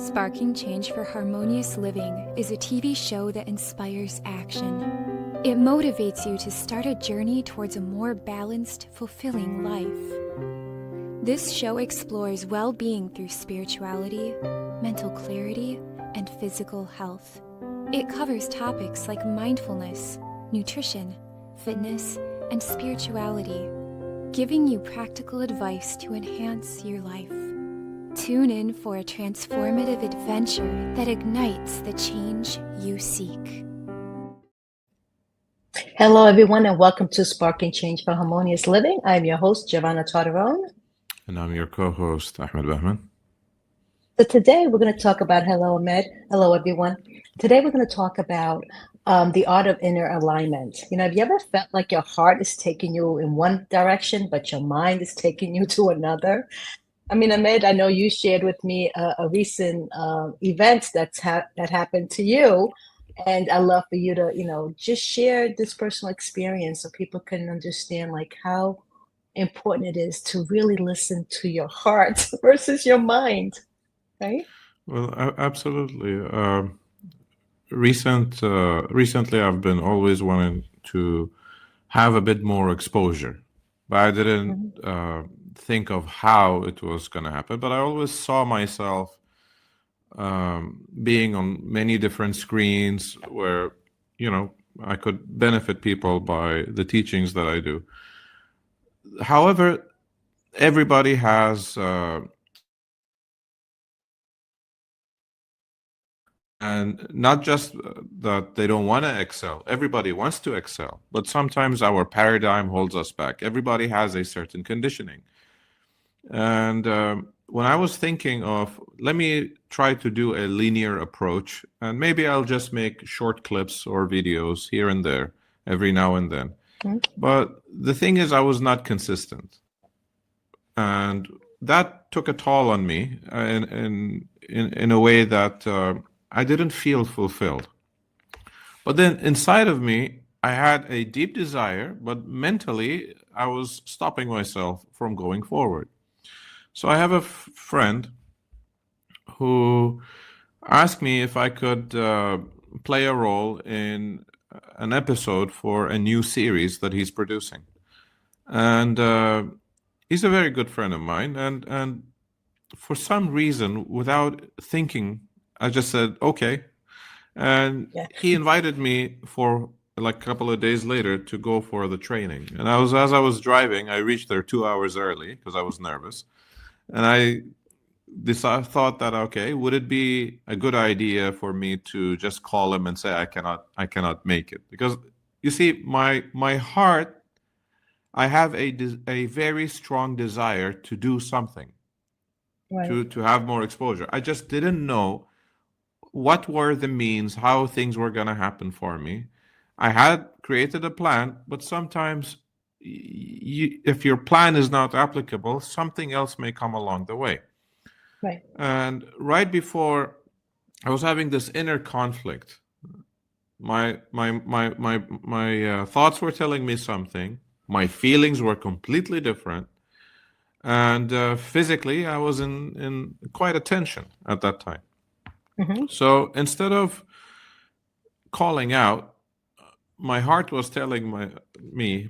Sparking Change for Harmonious Living is a TV show that inspires action. It motivates you to start a journey towards a more balanced, fulfilling life. This show explores well-being through spirituality, mental clarity, and physical health. It covers topics like mindfulness, nutrition, fitness, and spirituality, giving you practical advice to enhance your life. Tune in for a transformative adventure that ignites the change you seek. Hello, everyone, and welcome to Sparking Change for Harmonious Living. I'm your host, Giovanna Tartarone. And I'm your co-host, Ahmed Bahman. So today we're going to talk about, hello, Ahmed. Hello, everyone. Today we're going to talk about the art of inner alignment. You know, have you ever felt like your heart is taking you in one direction, but your mind is taking you to another? I mean, Ahmed, I know you shared with me a recent event that happened to you. And I'd love for you to, just share this personal experience so people can understand like how important it is to really listen to your heart versus your mind, right? Well, absolutely. Recently, I've been always wanting to have a bit more exposure, but I didn't think of how it was going to happen. But I always saw myself being on many different screens where, I could benefit people by the teachings that I do. However, everybody has, and not just that they don't want to excel. Everybody wants to excel, but sometimes our paradigm holds us back. Everybody has a certain conditioning. And when I was thinking of, let me try to do a linear approach, and maybe I'll just make short clips or videos here and there every now and then. But the thing is, I was not consistent. And that took a toll on me in a way that I didn't feel fulfilled. But then inside of me, I had a deep desire, but mentally, I was stopping myself from going forward. So I have a friend who asked me if I could play a role in an episode for a new series that he's producing. And he's a very good friend of mine. And for some reason, without thinking, I just said, okay. And he invited me for like a couple of days later to go for the training. And as I was driving, I reached there 2 hours early because I was nervous. And I thought that, okay, would it be a good idea for me to just call him and say, I cannot make it? Because you see, my heart, I have a very strong desire to do something, to have more exposure. I just didn't know what were the means, how things were going to happen for me. I had created a plan, but sometimes if your plan is not applicable, something else may come along the way. Right. And right before, I was having this inner conflict. My thoughts were telling me something. My feelings were completely different. And physically, I was in quite a tension at that time. So instead of calling out, my heart was telling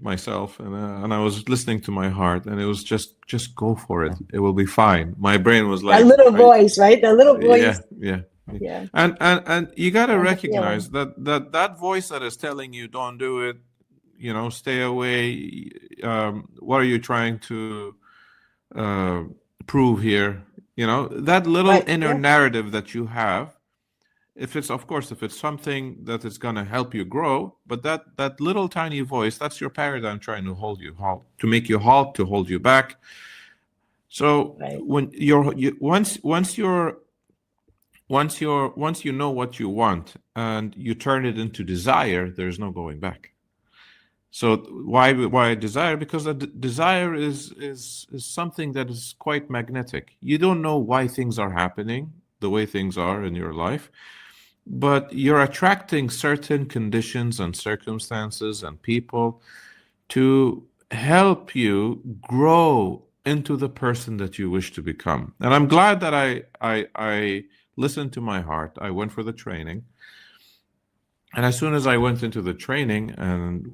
myself, and I was listening to my heart, and it was just go for it. It will be fine. My brain was like that little voice, right? That little voice. Yeah. And you got to recognize that voice that is telling you don't do it, stay away. What are you trying to prove here? That little inner narrative that you have. If it's something that is going to help you grow, but that little tiny voice, that's your paradigm trying to hold you halt, to make you halt, to hold you back. So when once you know what you want and you turn it into desire, there's no going back. So why desire? Because the desire is something that is quite magnetic. You don't know why things are happening the way things are in your life, but you're attracting certain conditions and circumstances and people to help you grow into the person that you wish to become. And I'm glad that I listened to my heart. I went for the training. And as soon as I went into the training, and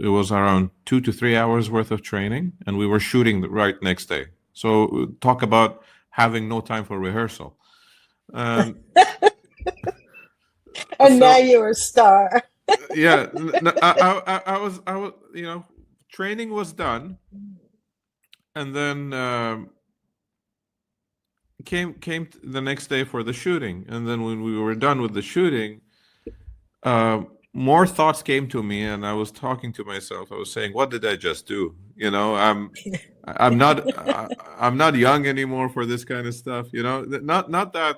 it was around 2 to 3 hours worth of training, and we were shooting the right next day. So talk about having no time for rehearsal. And And now so you're a star. yeah, I was, training was done, and then came the next day for the shooting, and then when we were done with the shooting, more thoughts came to me, and I was talking to myself. I was saying, "What did I just do?" I'm not young anymore for this kind of stuff. Not that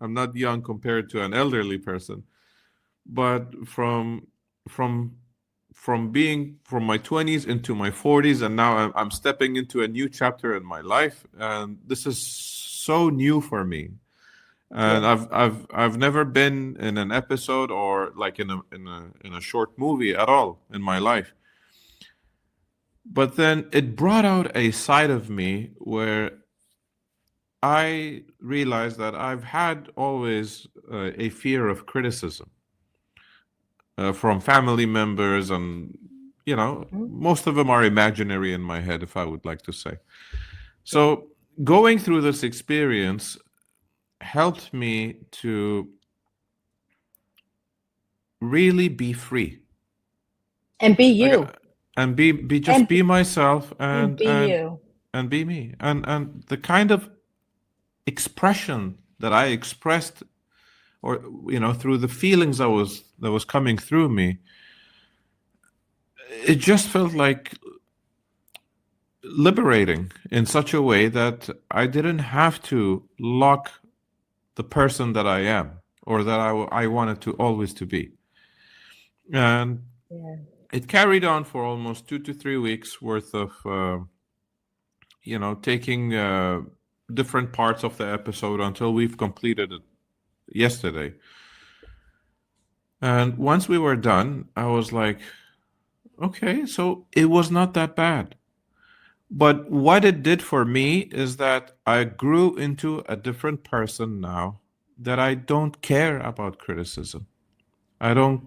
I'm not young compared to an elderly person, but from being from my 20s into my 40s, and now I'm stepping into a new chapter in my life, and this is so new for me. And Yes. I've never been in an episode or like in a short movie at all in my life. But then it brought out a side of me where I realized that I've had always a fear of criticism from family members, and Mhm. most of them are imaginary in my head, if I would like to say. So going through this experience helped me to really be free. And be Like, you. and be just And be myself, and and be you. be me, and the kind of expression that I expressed, or through the feelings that was coming through me, it just felt like liberating in such a way that I didn't have to lock the person that I am, or that I wanted to always to be. And Yeah. it carried on for almost 2 to 3 weeks worth of taking different parts of the episode until we've completed it yesterday. And once we were done, I was like, okay, so it was not that bad. But what it did for me is that I grew into a different person now, that I don't care about criticism. I don't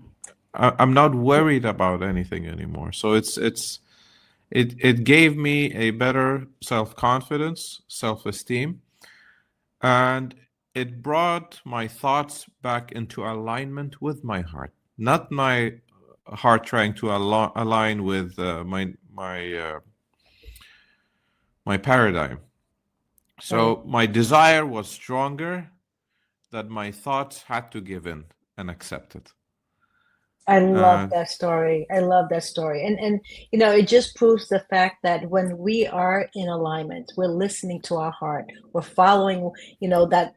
I'm not worried about anything anymore. So it gave me a better self-confidence, self-esteem, and it brought my thoughts back into alignment with my heart, not my heart trying to align with my paradigm. Right. So my desire was stronger, that my thoughts had to give in and accept it. I love Uh, that story. I love that story. And it just proves the fact that when we are in alignment, we're listening to our heart. We're following, that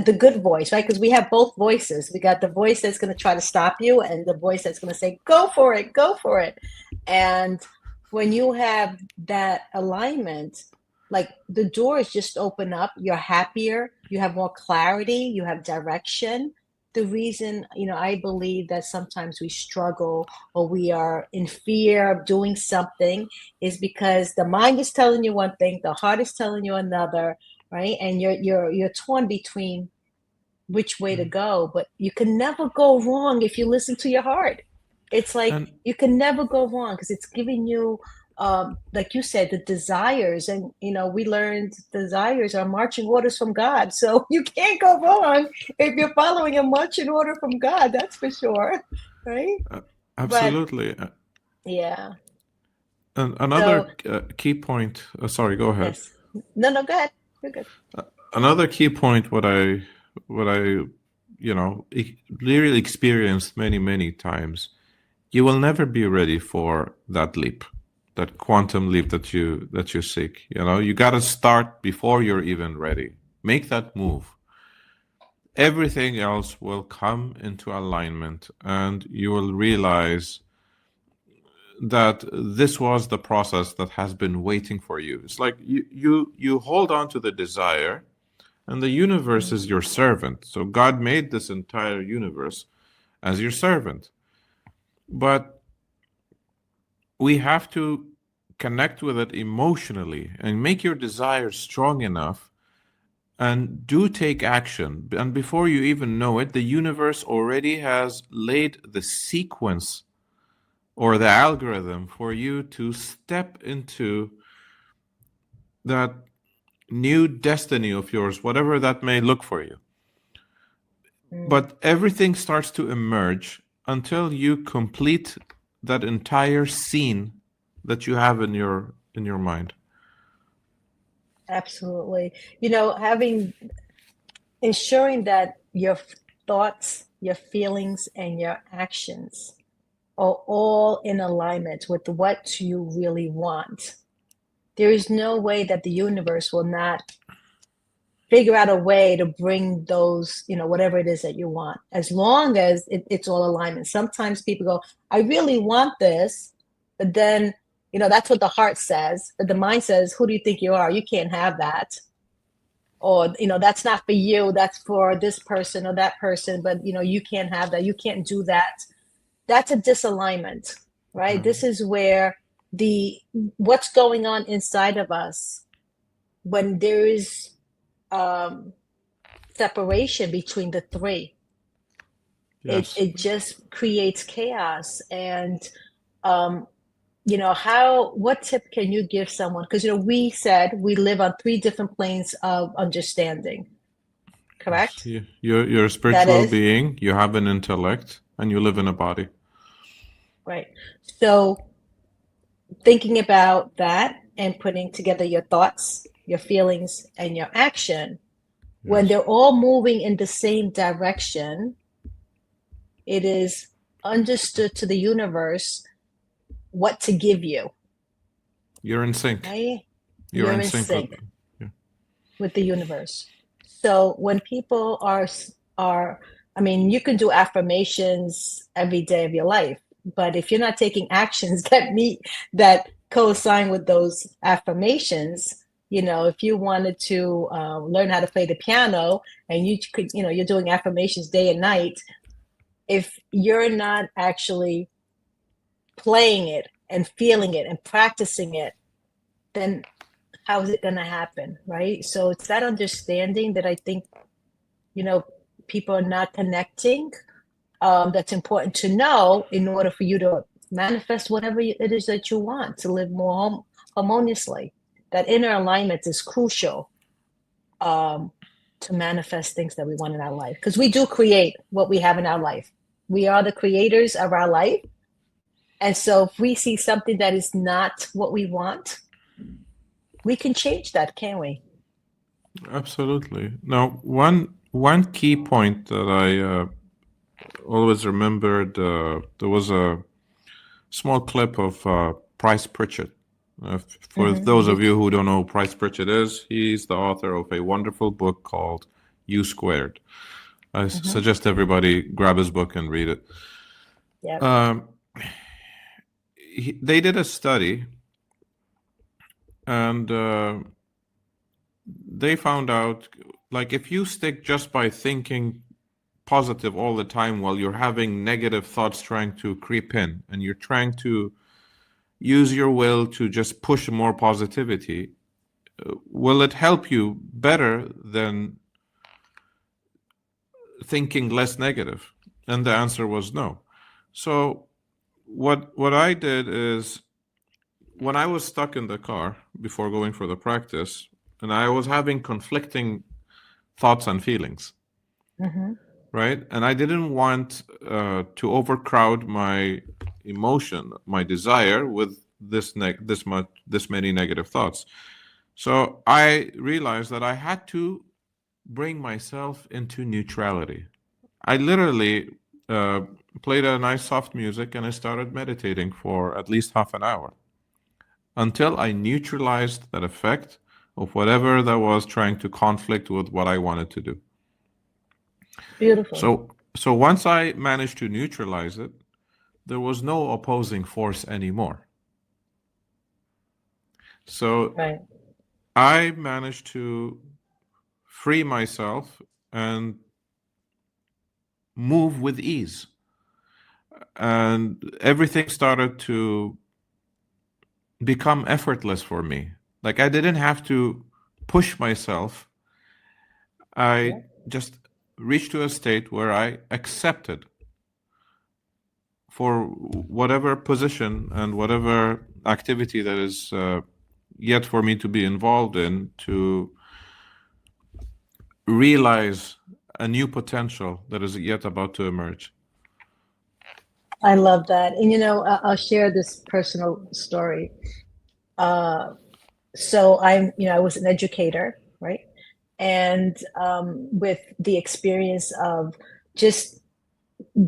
the good voice, right? Because we have both voices. We got the voice that's going to try to stop you and the voice that's going to say, "Go for it, go for it." And when you have that alignment, like the doors just open up, you're happier, you have more clarity, you have direction. The reason, I believe that sometimes we struggle or we are in fear of doing something is because the mind is telling you one thing, the heart is telling you another, right? And you're torn between which way to go, but you can never go wrong if you listen to your heart. It's like and you can never go wrong because it's giving you, like you said, the desires. And, we learned desires are marching orders from God. So you can't go wrong if you're following a marching order from God, that's for sure. Right. But absolutely. yeah. And So, another key point. Sorry, go ahead. yes. No, no, go ahead. You're good. Another key point. What I really experienced many times. You will never be ready for that leap, that quantum leap that you seek. You got to start before you're even ready. Make that move. Everything else will come into alignment, and you will realize that this was the process that has been waiting for you. It's like you hold on to the desire, and the universe is your servant. So God made this entire universe as your servant. But we have to connect with it emotionally and make your desire strong enough, and do take action. And before you even know it, the universe already has laid the sequence or the algorithm for you to step into that new destiny of yours, whatever that may look for you. But everything starts to emerge until you complete that entire scene that you have in your mind. Absolutely. Ensuring that your thoughts, your feelings, and your actions are all in alignment with what you really want. There is no way that the universe will not figure out a way to bring those, whatever it is that you want, as long as it's all alignment. Sometimes people go, I really want this, but then, that's what the heart says, but the mind says, who do you think you are? You can't have that. Or, that's not for you, that's for this person or that person, but, you can't have that. You can't do that. That's a disalignment, right? This is where what's going on inside of us when there is separation between the three. Yes. It just creates chaos. And what tip can you give someone? Because we said we live on 3 different planes of understanding, correct? You're a That spiritual is being, you have an intellect, and you live in a body. right. So thinking about that and putting together your thoughts, your feelings, and your action, when they're all moving in the same direction, it is understood to the universe what to give you. You're in sync. Right? You're in sync with the universe. So when people are, you can do affirmations every day of your life, but if you're not taking actions that coincide with those affirmations, if you wanted to learn how to play the piano and you're doing affirmations day and night, if you're not actually playing it and feeling it and practicing it, then how is it going to happen, right? So it's that understanding that I think, people are not connecting. That's important to know in order for you to manifest whatever it is that you want, to live more harmoniously. That inner alignment is crucial to manifest things that we want in our life, because we do create what we have in our life. We are the creators of our life. And so if we see something that is not what we want, we can change that, can't we? Absolutely. Now, one key point that I always remembered, there was a small clip of Price Pritchett. For those of you who don't know who Price Pritchett is, he's the author of a wonderful book called U Squared. I suggest everybody grab his book and read it. Yeah. They did a study, and they found out, like, if you stick just by thinking positive all the time while you're having negative thoughts trying to creep in, and you're trying to use your will to just push more positivity, will it help you better than thinking less negative? And the answer was no. So what I did is, when I was stuck in the car before going for the practice, and I was having conflicting thoughts and feelings, right? And I didn't want to overcrowd my emotion, my desire, with this many negative thoughts. So I realized that I had to bring myself into neutrality. I literally played a nice soft music and I started meditating for at least half an hour until I neutralized that effect of whatever that was trying to conflict with what I wanted to do. Beautiful. So once I managed to neutralize it, there was no opposing force anymore. So I managed to free myself and move with ease. And everything started to become effortless for me. Like, I didn't have to push myself I just reached to a state where I accepted for whatever position and whatever activity that is yet for me to be involved in, to realize a new potential that is yet about to emerge. I love that. And, I'll share this personal story. So I was an educator, right? And with the experience of just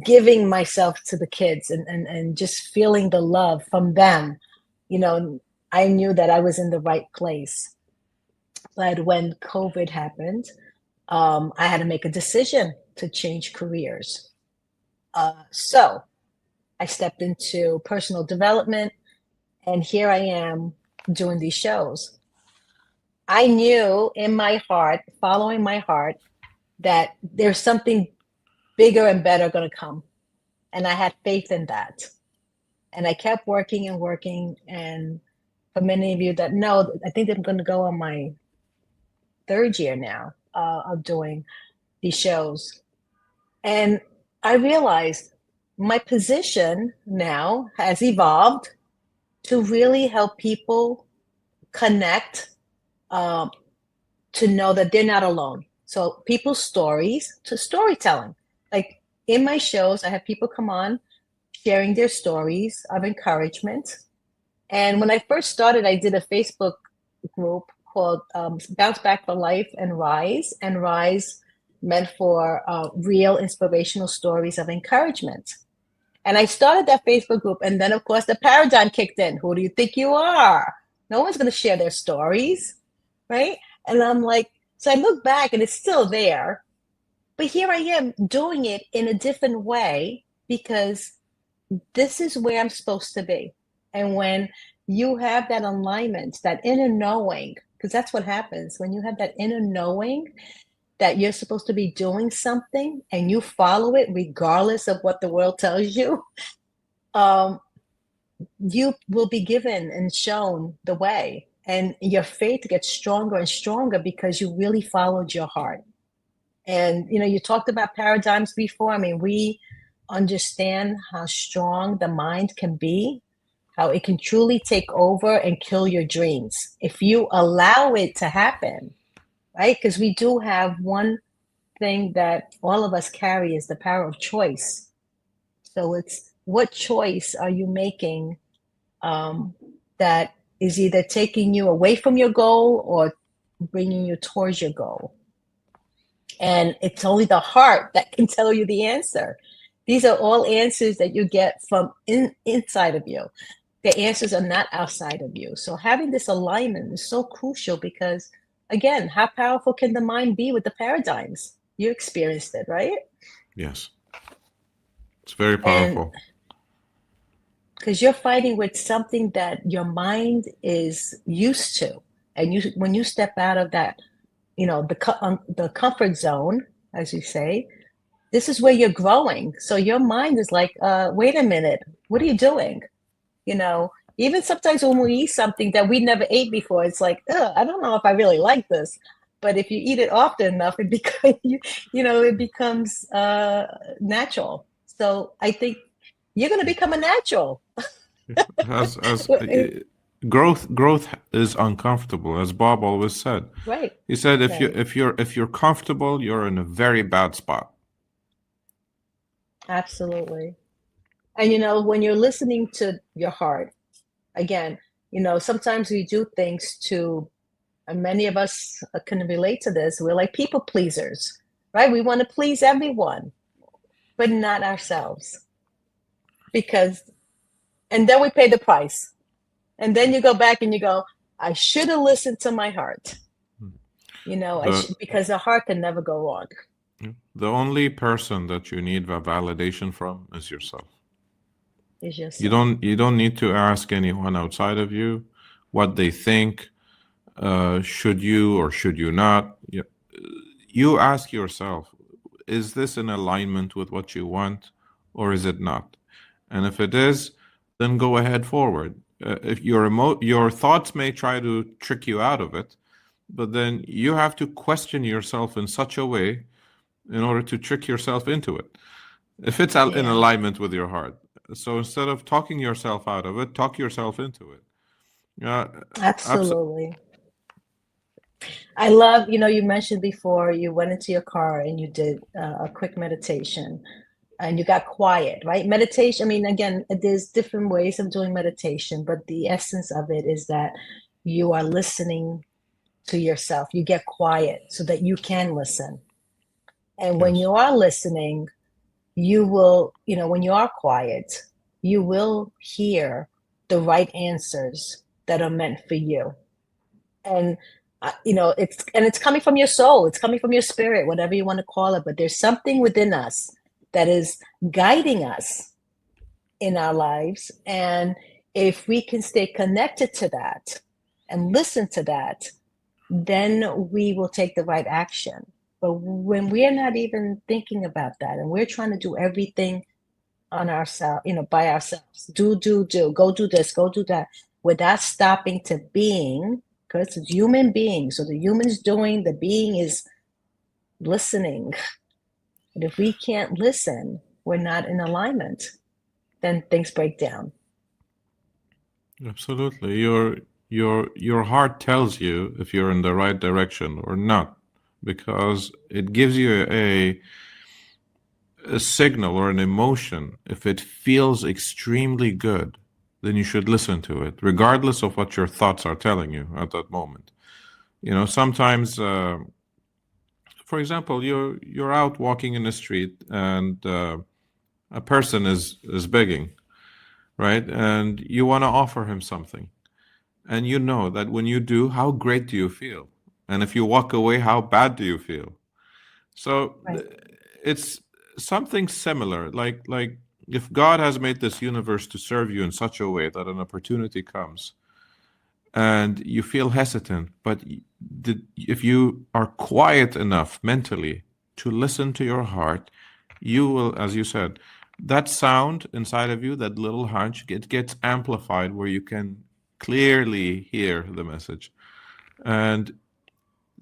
giving myself to the kids and just feeling the love from them, I knew that I was in the right place. But when COVID happened, I had to make a decision to change careers. So I stepped into personal development, and here I am doing these shows. I knew in my heart, following my heart, that there's something bigger and better going to come. And I had faith in that. And I kept working and working. And for many of you that know, I think I'm going to go on my third year now of doing these shows. And I realized my position now has evolved to really help people connect, to know that they're not alone. So people's stories to storytelling. Like in my shows, I have people come on sharing their stories of encouragement. And when I first started, I did a Facebook group called Bounce Back for Life and Rise. And Rise meant for real inspirational stories of encouragement. And I started that Facebook group. And then, of course, the paradigm kicked in. Who do you think you are? No one's going to share their stories, right? And I'm like, so I look back and it's still there. But here I am doing it in a different way because this is where I'm supposed to be. And when you have that alignment, that inner knowing, because that's what happens when you have that inner knowing that you're supposed to be doing something and you follow it regardless of what the world tells you, you will be given and shown the way. And your faith gets stronger and stronger because you really followed your heart. And, you talked about paradigms before. I mean, we understand how strong the mind can be, how it can truly take over and kill your dreams if you allow it to happen, right? Because we do have one thing that all of us carry is the power of choice. So it's what choice are you making that is either taking you away from your goal or bringing you towards your goal. And it's only the heart that can tell you the answer. These are all answers that you get from inside of you. The answers are not outside of you. So having this alignment is so crucial because, again, how powerful can the mind be with the paradigms? You experienced it, right? Yes. It's very powerful. Because you're fighting with something that your mind is used to. And when you step out of that, the comfort zone, as you say, this is where you're growing. So your mind is like, wait a minute, what are you doing? Even sometimes when we eat something that we never ate before, it's like, I don't know if I really like this. But if you eat it often enough, it becomes natural. So I think you're going to become a natural. Growth is uncomfortable, as Bob always said. Right. He said, if you're comfortable, you're in a very bad spot. Absolutely. And when you're listening to your heart, again, sometimes we do things and many of us can relate to this. We're like people pleasers, right? We want to please everyone, but not ourselves. And then we pay the price. And then you go back and you go, I should have listened to my heart. Because the heart can never go wrong. The only person that you need a validation from is yourself. You don't need to ask anyone outside of you what they think. Should you or should you not? You ask yourself, is this in alignment with what you want or is it not? And if it is, then go ahead forward. If your thoughts may try to trick you out of it, but then you have to question yourself in such a way in order to trick yourself into it, if it's in Yeah, alignment with your heart. So instead of talking yourself out of it, talk yourself into it. Uh, abs- absolutely. I love, you mentioned before you went into your car and you did a quick meditation and you got quiet, right? Meditation, I mean, again, there's different ways of doing meditation, but the essence of it is that you are listening to yourself. You get quiet so that you can listen. And when yes, you are listening, you will, when you are quiet, you will hear the right answers that are meant for you. And it's coming from your soul, it's coming from your spirit, whatever you want to call it, but there's something within us that is guiding us in our lives. And if we can stay connected to that and listen to that, then we will take the right action. But when we're not even thinking about that and we're trying to do everything on ourselves, by ourselves, go do this, go do that, without stopping to being, because it's human beings. So the human's doing, the being is listening. But if we can't listen, we're not in alignment, then things break down. absolutely. Your heart tells you if you're in the right direction or not, because it gives you a signal or an emotion. If it feels extremely good, then you should listen to it, regardless of what your thoughts are telling you at that moment. Sometimes, for example, you're out walking in the street and a person is begging, right? And you want to offer him something, and you know that when you do, how great do you feel? And if you walk away, how bad do you feel? So Right. it's something similar. Like if God has made this universe to serve you in such a way that an opportunity comes and you feel hesitant, but if you are quiet enough mentally to listen to your heart, you will, as you said, that sound inside of you, that little hunch, it gets amplified where you can clearly hear the message. And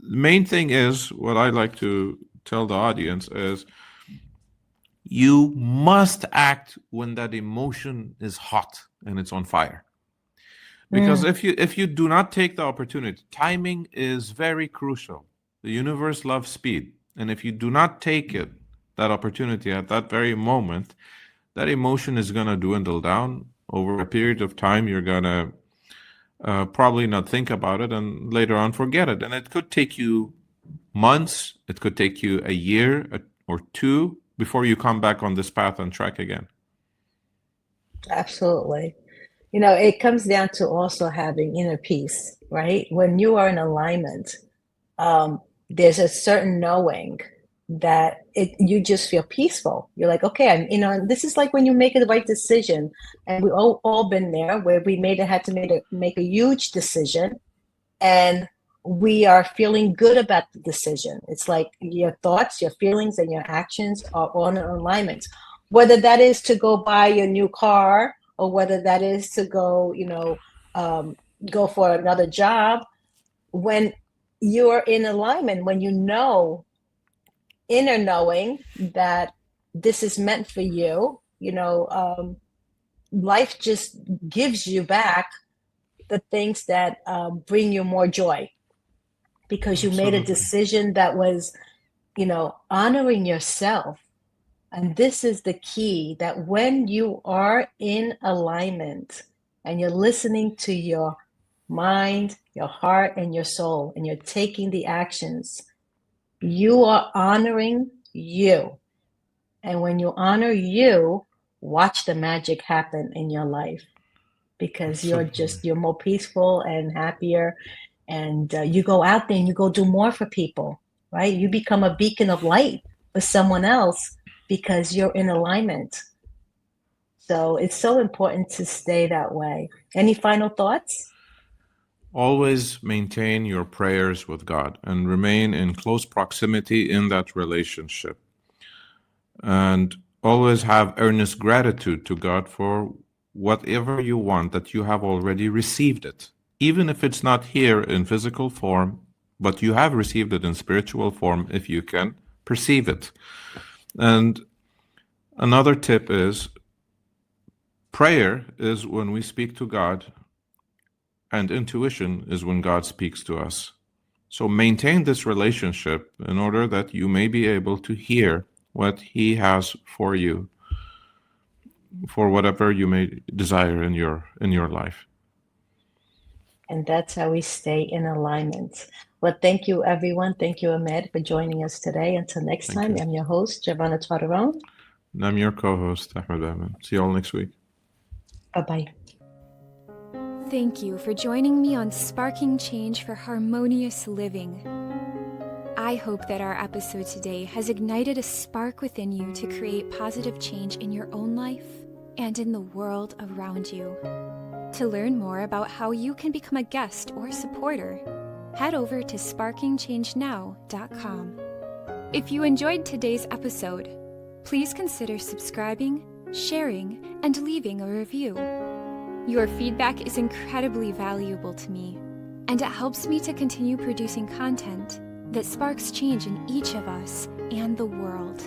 the main thing is, what I like to tell the audience is, you must act when that emotion is hot and it's on fire. Because Mm, if you do not take the opportunity, timing is very crucial. The universe loves speed. And if you do not take it, that opportunity at that very moment, that emotion is going to dwindle down over a period of time. You're going to probably not think about it and later on forget it. And it could take you months, it could take you a year or two before you come back on this path and track again. absolutely. It comes down to also having inner peace, right? When you are in alignment, there's a certain knowing that you just feel peaceful. You're like, okay, this is like when you make the right decision, and we all been there where we had to make a huge decision, and we are feeling good about the decision. It's like your thoughts, your feelings, and your actions are on alignment. Whether that is to go buy your new car, or whether that is to go, go for another job, when you're in alignment, when you know, inner knowing that this is meant for you, life just gives you back the things that bring you more joy, because you made a Absolutely. decision that was, honoring yourself. And this is the key, that when you are in alignment and you're listening to your mind, your heart, and your soul, and you're taking the actions, you are honoring you. And when you honor you, watch the magic happen in your life, because Absolutely. you're more peaceful and happier. And you go out there and you go do more for people, right? You become a beacon of light for someone else because you're in alignment. So it's so important to stay that way. Any final thoughts? Always maintain your prayers with God and remain in close proximity in that relationship. And always have earnest gratitude to God for whatever you want, that you have already received it. Even if it's not here in physical form, but you have received it in spiritual form if you can perceive it. And another tip is prayer is when we speak to God, and intuition is when God speaks to us. So maintain this relationship in order that you may be able to hear what He has for you, for whatever you may desire in your life. And that's how we stay in alignment. Well, thank you, everyone. Thank you, Ahmed, for joining us today. Until next Thank time, you. I'm your host, Giovanna Twadarone. And I'm your co-host, Ahmed Ahmed. See you all next week. Bye-bye. Thank you for joining me on Sparking Change for Harmonious Living. I hope that our episode today has ignited a spark within you to create positive change in your own life and in the world around you. To learn more about how you can become a guest or supporter, head over to sparkingchangenow.com. If you enjoyed today's episode, please consider subscribing, sharing, and leaving a review. Your feedback is incredibly valuable to me, and it helps me to continue producing content that sparks change in each of us and the world.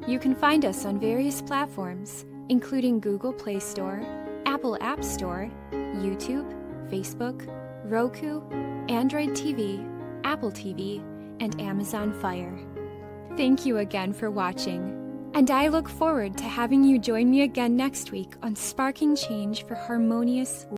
You can find us on various platforms, including Google Play Store, Apple App Store, YouTube, Facebook, Roku, Android TV, Apple TV, and Amazon Fire. Thank you again for watching, and I look forward to having you join me again next week on Sparking Change for Harmonious